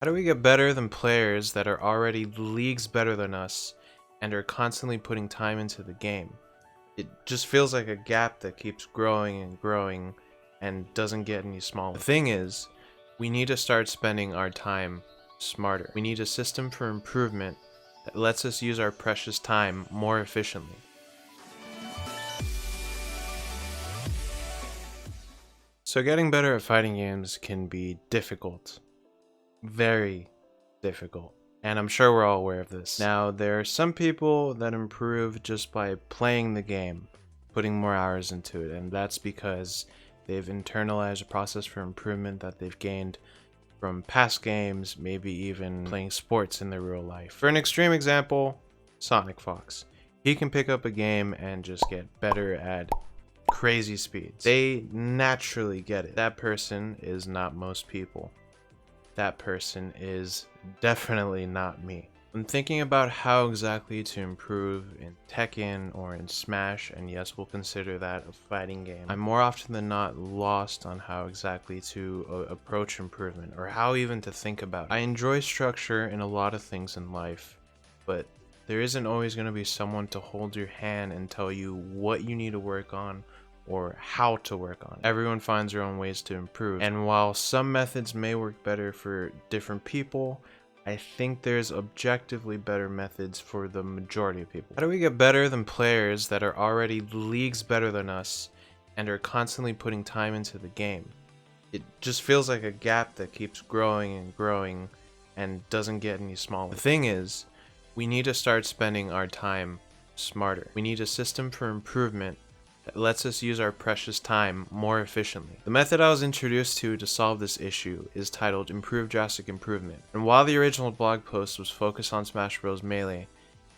How do we get better than players that are already leagues better than us and are constantly putting time into the game? It just feels like a gap that keeps growing and growing and doesn't get any smaller. The thing is, we need to start spending our time smarter. We need a system for improvement that lets us use our precious time more efficiently. So getting better at fighting games can be difficult. Very difficult. And I'm sure we're all aware of this. Now, there are some people that improve just by playing the game, putting more hours into it, and that's because they've internalized a process for improvement that they've gained from past games, maybe even playing sports in their real life. For an extreme example, Sonic Fox. He can pick up a game and just get better at crazy speeds. They naturally get it. That person is not most people. That person is definitely not me. I'm thinking about how exactly to improve in Tekken or in Smash, and yes, we'll consider that a fighting game. I'm more often than not lost on how exactly to approach improvement, or how even to think about it. I enjoy structure in a lot of things in life, but there isn't always going to be someone to hold your hand and tell you what you need to work on or how to work on it. Everyone finds their own ways to improve, and while some methods may work better for different people, I think there's objectively better methods for the majority of people. How do we get better than players that are already leagues better than us and are constantly putting time into the game? It just feels like a gap that keeps growing and growing and doesn't get any smaller. The thing is, we need to start spending our time smarter. We need a system for improvement that lets us use our precious time more efficiently. The method I was introduced to solve this issue is titled Improve Drastic Improvement, and while the original blog post was focused on Smash Bros. Melee,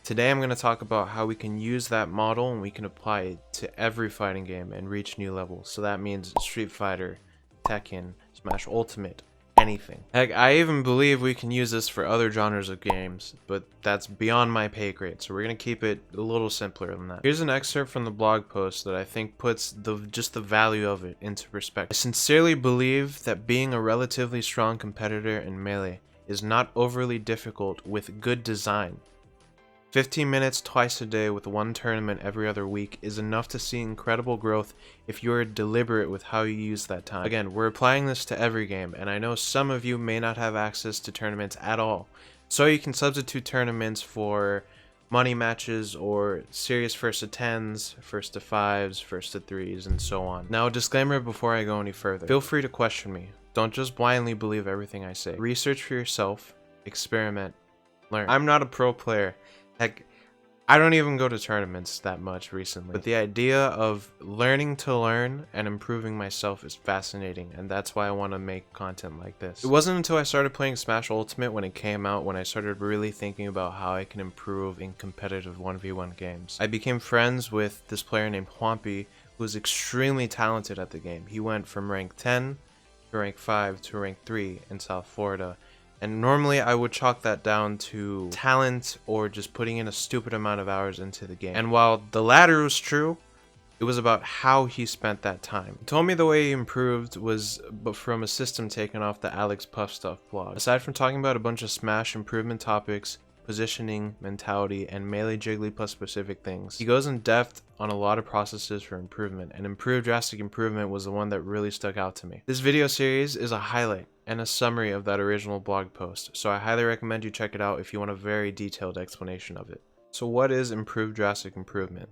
today I'm going to talk about how we can use that model and we can apply it to every fighting game and reach new levels. So that means Street Fighter, Tekken, Smash Ultimate, anything. Heck, I even believe we can use this for other genres of games, but that's beyond my pay grade, so we're gonna keep it a little simpler than that. Here's an excerpt from the blog post that I think puts just the value of it into perspective. I sincerely believe that being a relatively strong competitor in Melee is not overly difficult with good design. 15 minutes twice a day with one tournament every other week is enough to see incredible growth if you are deliberate with how you use that time. Again, we're applying this to every game, and I know some of you may not have access to tournaments at all, so you can substitute tournaments for money matches or serious first to 10s, first to 5s, first to 3s, and so on. Now, a disclaimer before I go any further. Feel free to question me. Don't just blindly believe everything I say. Research for yourself, experiment, learn. I'm not a pro player. Heck, I don't even go to tournaments that much recently, but the idea of learning to learn and improving myself is fascinating, and that's why I want to make content like this. It wasn't until I started playing Smash Ultimate when it came out when I started really thinking about how I can improve in competitive 1v1 games. I became friends with this player named Hwampy, who was extremely talented at the game. He went from rank 10 to rank 5 to rank 3 in South Florida. And normally I would chalk that down to talent or just putting in a stupid amount of hours into the game. And while the latter was true, it was about how he spent that time. He told me the way he improved was from a system taken off the Alex Puffstuff blog. Aside from talking about a bunch of Smash improvement topics, positioning, mentality, and Melee Jigglypuff specific things, he goes in depth on a lot of processes for improvement, and Improve Drastic Improvement was the one that really stuck out to me. This video series is a highlight and a summary of that original blog post, so I highly recommend you check it out if you want a very detailed explanation of it. So what is Improve Drastic Improvement?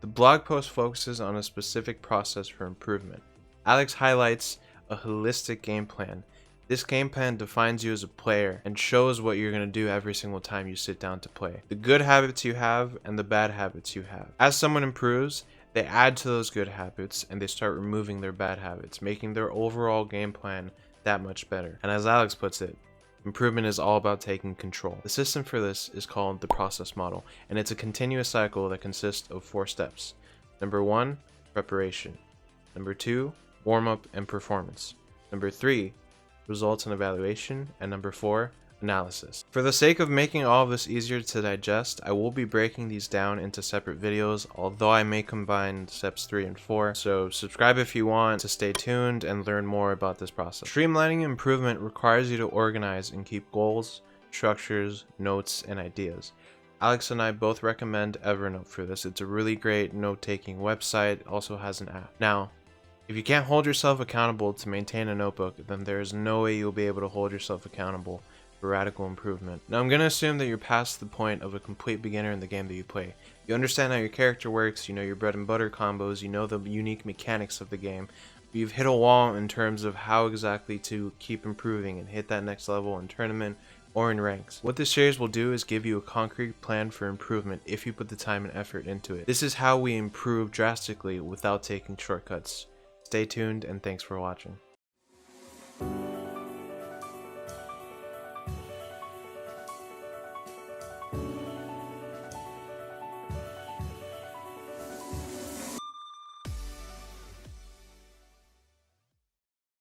The blog post focuses on a specific process for improvement. Alex highlights a holistic game plan. This game plan defines you as a player and shows what you're going to do every single time you sit down to play. The good habits you have and the bad habits you have. As someone improves, they add to those good habits and they start removing their bad habits, making their overall game plan that much better. And as Alex puts it, improvement is all about taking control. The system for this is called the process model, and it's a continuous cycle that consists of 4 steps. Number 1, preparation. Number 2, warm-up and performance. Number 3, results and evaluation. And number 4, analysis. For the sake of making all of this easier to digest, I will be breaking these down into separate videos, although I may combine steps 3 and 4, so subscribe if you want to stay tuned and learn more about this process. Streamlining improvement requires you to organize and keep goals, structures, notes, and ideas. Alex and I both recommend Evernote for this. It's a really great note-taking website, it also has an app. Now, if you can't hold yourself accountable to maintain a notebook, then there is no way you'll be able to hold yourself accountable for radical improvement. Now I'm going to assume that you're past the point of a complete beginner in the game that you play. You understand how your character works, you know your bread and butter combos, you know the unique mechanics of the game. But you've hit a wall in terms of how exactly to keep improving and hit that next level in tournament or in ranks. What this series will do is give you a concrete plan for improvement if you put the time and effort into it. This is how we improve drastically without taking shortcuts. Stay tuned and thanks for watching.